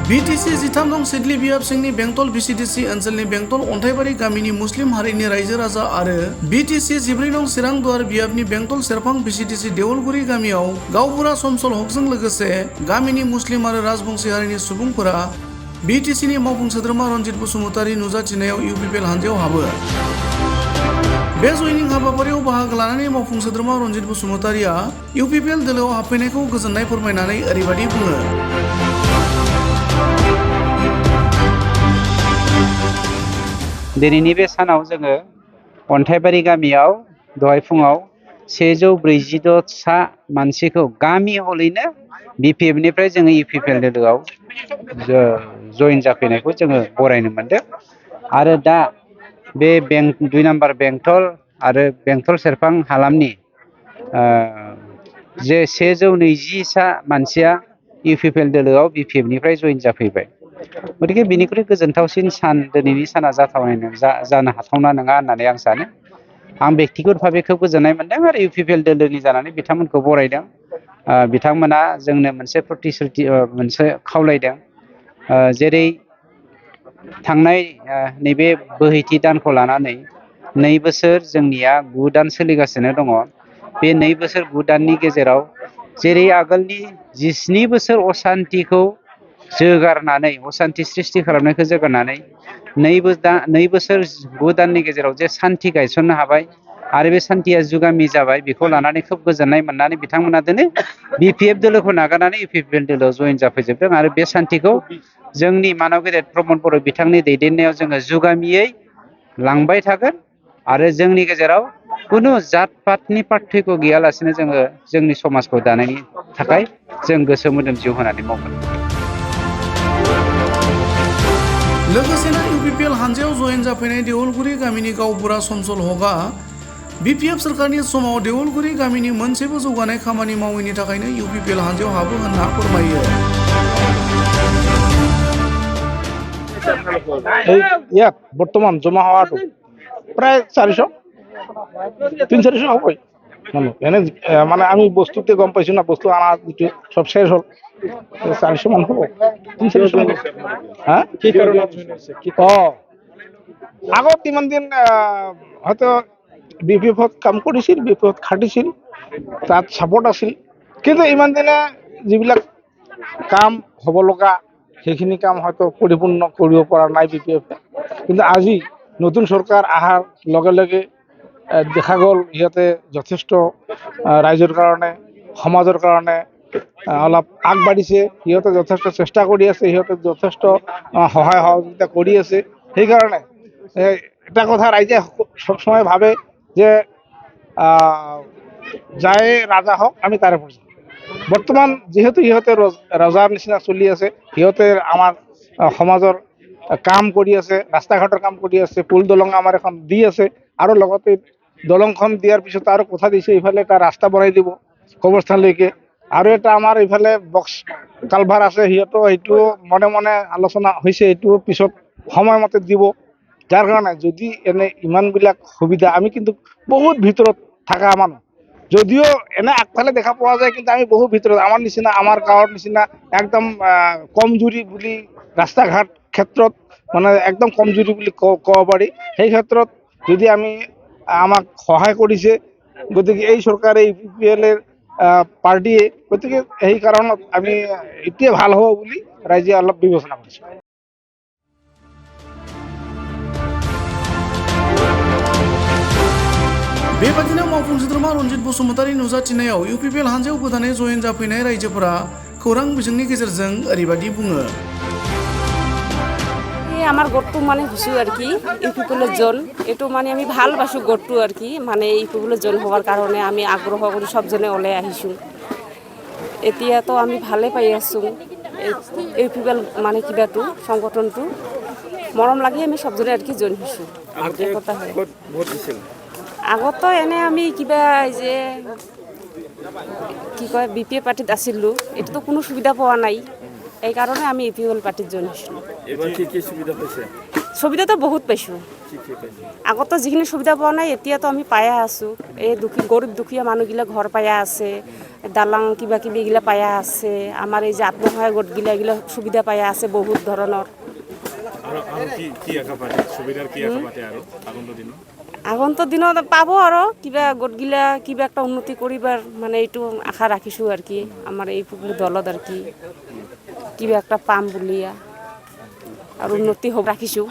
BTC जिथाम नं Siddeley बियाब सिंहनि बेंटल BCDC ओनसोलनि बेंटल अन्थाइबारि गामिनि मुस्लिम हारिनि रायजो राजा आरो BTC 14 नं चिरां दुवार बियाबनि बेंटल सेरफां BCDC देवलगुरि गामियाव गावबुरा समसल हकजों लोगोसे गामिनि मुस्लिम आरो राजबंशी हारिनि सुबुंफोरा BTCनि मावफुं सोद्रोमा रनजित बसुमतारी नुजाथिनायाव UPPL हानजायाव हाबो। बे जयनिं हाबाफारियाव बाहागो लानानै मावफुं सोद्रोमा रनजित बसुमतारीया UPPL दोलोआव हाबफैनायखौ गोजोननाय फोरमायनानै ओरैबायदि बुङो। दिनैनि बे सानाव जोङो अन्थाइबारि गामियाव दहाय फुङाव 146 सा मानसिखौ गामि हलैनो BPF निफ्राय जोङो UPPL दोलोआव जयेन जाफैनायखौ जोङो बरायनो मोनदों। आरो दा बे 2 नाम्बार बेंटल आरो बेंटल सेरफां हालामनि जे 120 सा मानसिया UPPL दोलोआव BPF निफ्राय जयेन जाफैबाय। गतिके बिनिख्रुइ गोजोनथावसिन सान दिनैनि साना जानो हाथावना नङा होननानै आं सानो। आं बेक्तिगत भाबे खोब गोजोननाय मोनदों आरो UPPL दोलोनि जानानै बिथांमोनखौ बरायदों। बिथांमोना जोंनो मोनसे प्रतिश्रुति मोनसे खावलायदों, जेरै थांनाय नैबे बोहैथि दानखौ लानानै 2 बोसोर जोंनिया 9 दान सोलिगासिनो दङ। बे 2 बोसोर 9 दाननि गेजेराव जेरै आगोलनि 17 बोसोर असान्तिखौ जोगारनानै असान्ति सृष्टि खालामनायखौ जोगारनानै 2 बोसोर 9 दाननि गेजेराव जे सान्ति गायसननो हाबाय आरो बे सान्तिया जुगामि जाबाय, बेखौ लानानै खोब गोजोननाय मोननानै बिथांमोना दिनै BPF दोलोखौ नागारनानै UPPL दोलोआव जयेन जाफैजोबदों। आरो बे सान्तिखौ जोंनि मानब गेदेर प्रमद बर' बिथांनि दैदेननायाव जोङो जुगामियै लांबाय थागोन आरो जोंनि गेजेराव खुनु जात पातनि पार्थक्य गैयालासेनो जोङो जोंनि समाजखौ दानायनि थाखाय जों गोसो मोदोम जिउ होनानै मावगोन। लोगोसेनो UPPL हानजायाव जयेन जाफैनाय देवलगुरि गामिनि गावबुरा समसल हकआ BPF सोरखारनि समाव देवलगुरि गामिनि मोनसेबो जौगानाय खामानि मावैनि थाखायनो UPPL हानजायाव हाबो होनना फोरमायो। ইয়াত বর্তমান জমা হওয়াটো প্রায় 400-300 হবই মানুষ। এনে মানে আমি বস্তুতে গম পাইছো না, বস্তু আনা সব শেষ হল, 400 মান হবো। 300 হ্যাঁ আগত ইমান দিন হয়তো BPF কাম কৰিছিল, BPF খাটিছিল, তাত সাপোর্ট আছিল, কিন্তু ইমান দিনে যিবিলাক কাম হ'ব লগা সেইখিনি কাম হয়তো পরিপূর্ণ কৰিব পৰা নাই BPF। কিন্তু আজি নতুন সৰকাৰ আহাৰ লগে লগে দেখা গ'ল ইহঁতে যথেষ্ট ৰাইজৰ কাৰণে সমাজৰ কাৰণে অলপ আগবাঢ়িছে। ইহঁতে যথেষ্ট চেষ্টা কৰি আছে, ইহঁতে যথেষ্ট সহায় সহযোগিতা কৰি আছে। সেইকাৰণে এটা কথা ৰাইজে সবসময় ভাবে যে যায় ৰাজা হওক, আমি তাৰে পৰ্যায়। বৰ্তমান যেহেতু ইহঁতে ৰজাৰ নিচিনা চলি আছে, ইহঁতে আমাৰ সমাজৰ কাম কৰি আছে, ৰাস্তা ঘাটৰ কাম কৰি আছে, পুল দলং আমাৰ এখন দি আছে, আৰু লগতে দলংখন দিয়াৰ পিছত আৰু কথা দিছে ইফালে এটা ৰাস্তা বনাই দিব কবৰস্থানলৈকে, আৰু এটা আমাৰ ইফালে বক্স কালভাৰ আছে, সিহঁতো সেইটো মনে মনে আলোচনা হৈছে, এইটো পিছত সময়মতে দিব। যাৰ কাৰণে যদি এনে ইমানবিলাক সুবিধা, আমি কিন্তু বহুত ভিতৰত থকা মানুহ, যদিও এনে আগফালে দেখা পোৱা যায়, কিন্তু আমি বহু ভিতৰত, আমাৰ নিচিনা আমাৰ গাঁৱৰ নিচিনা একদম কমজুৰি বুলি ৰাস্তা ঘাট ক্ষেত্ৰত মানে একদম কমজুৰি বুলি ক'ব পাৰি। সেই ক্ষেত্ৰত যদি আমাক সহায় কৰিছে, গতিকে এই চৰকাৰে UPPL পাৰ্টিয়ে, গতিকে সেই কাৰণত আমি এতিয়া ভাল হ'ব বুলি ৰাইজে অলপ বিবেচনা কৰিছে। बेबादिनो मावफुं सोद्रोमा रनजित बसुमतारी नुजाथिनायाव UPPL हानजायाव गोदानै जयेन जाफैनाय रायजोफोरा खौरां बिजोंनि गेजेरजों ओरैबायदि बुङो। আমার গোটটো মানে হইছো আর কি UPPL জন, এটো মানে আমি ভালবাসো গোটটো আর কি, মানে UPPL জন হওয়ার কারণে আমি আগ্রহ করে সবজনে ওলাই আহিছো। এতিয়া তো আমি ভালে পাই আছো UPPL মানে কিবাটো সংগঠনটো মৰম লাগি আমি সবজনে আর কি জন হইছো। আগত তো এনে আমি কিবা যে কি কয় BPF পার্টিত আছিলো, এটা তো কোনো সুবিধা পাওয়া নাই, এই কারণে আমি UPPL পার্টির জন হইছো। এবাৰ কি সুবিধা পাইছে? সুবিধাটো বহুত পাইছোঁ। কি পাইছে? আগতো যিখিনি সুবিধা পোৱা নাই এতিয়াতো আমি পায়ে আছোঁ। এই গৰীব দুখীয়া মানুহগিলা ঘৰ পায়া আছে, দালাং কিবা কিবি এইগিলা পায়া আছে, আমাৰ এই যে আত্মসহায়ক গোটগিলা এইগিলা সুবিধা পায়া আছে বহুত ধৰণৰ। আৰু কি আশা পাতে? সুবিধাৰ কি আশা পাতে আৰু আগন্তুক দিনত? আগন্তুক দিনত পাব আৰু কিবা গোটগিলা কিবা একটা উন্নতি কৰিবাৰ মানে এইটো আশা ৰাখিছোঁ আৰু কি আমাৰ এই দলত আৰু কি কিবা একটা পাম বুলিয়া আৰু উন্নতি হ'ব ৰাখিছোঁ।